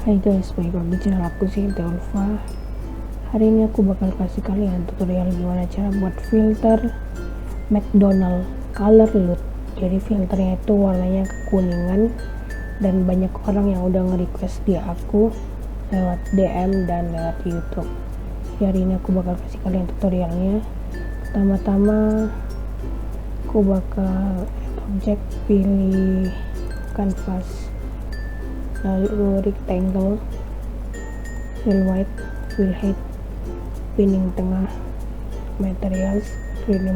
Hai guys, balik lagi di channel aku sih, Ulfa. Hari ini aku bakal kasih kalian tutorial gimana cara buat filter Mcdonald'S color loot. Jadi filternya itu warnanya kekuningan, dan banyak orang yang udah nge-request di aku lewat DM dan lewat YouTube. Jadi hari ini aku bakal kasih kalian tutorialnya. Pertama-tama aku bakal objek, pilih canvas, lalu rectangle, fill white, fill height, pinning tengah, materials, pilih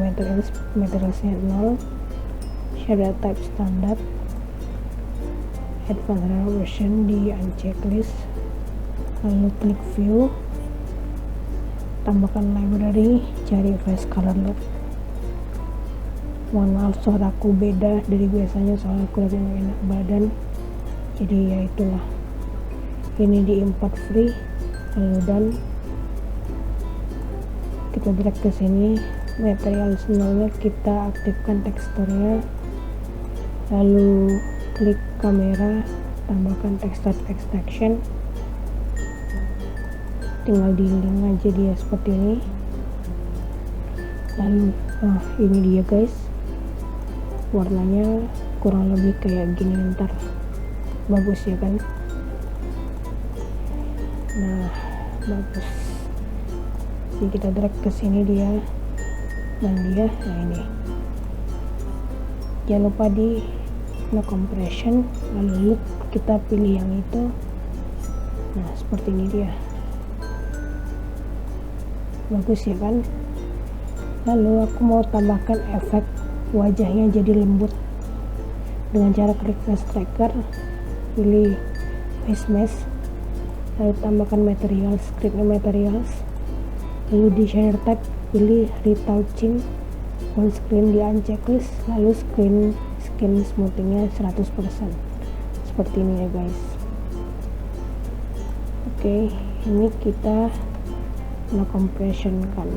materialsnya 0, shader type standard, advanced version di unchecklist, lalu klik view, tambahkan library, cari fresh color look. Mohon maaf suaraku beda dari biasanya, soalnya aku lagi gak enak badan, jadi ya itulah. Ini di import free, lalu dan kita drag ke sini, material nolnya kita aktifkan teksturnya, lalu klik kamera, tambahkan texture extraction, tinggal di link aja dia seperti ini. Lalu ini dia guys, warnanya kurang lebih kayak gini, ntar bagus ya kan. Nah bagus, jadi kita drag ke sini dia, dan dia nah ini, jangan lupa di no compression, lalu look kita pilih yang itu. Nah seperti ini dia, bagus ya kan. Lalu aku mau tambahkan efek wajahnya jadi lembut dengan cara klik face tracker, pilih face mask, lalu tambahkan materials, klik materials, lalu di shader type pilih retouching on screen di unchecklist, lalu skin smoothingnya 100%, seperti ini ya guys. Oke, ini kita no compression kan.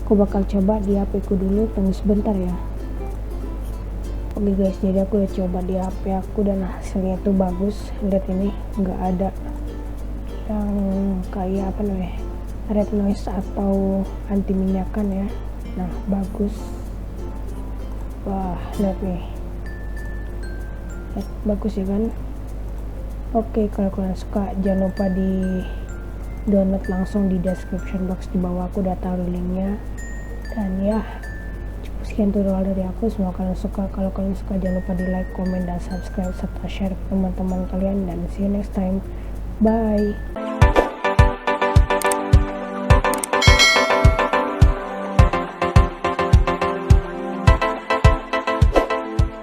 Aku bakal coba di HP ku dulu, tunggu sebentar ya. Oke guys, jadi aku udah coba di HP aku dan hasilnya itu bagus. Lihat ini, nggak ada yang kayak apa namanya, red noise atau anti minyakan ya. Nah bagus, wah lihat nih, lihat, bagus ya kan. Oke, kalau kalian suka jangan lupa di download langsung di description box di bawah, aku udah taruh linknya. Dan ya, sekian tutorial dari aku, semoga kalian suka. Kalau kalian suka jangan lupa di like, comment, dan subscribe serta share ke teman-teman kalian, dan see you next time, bye.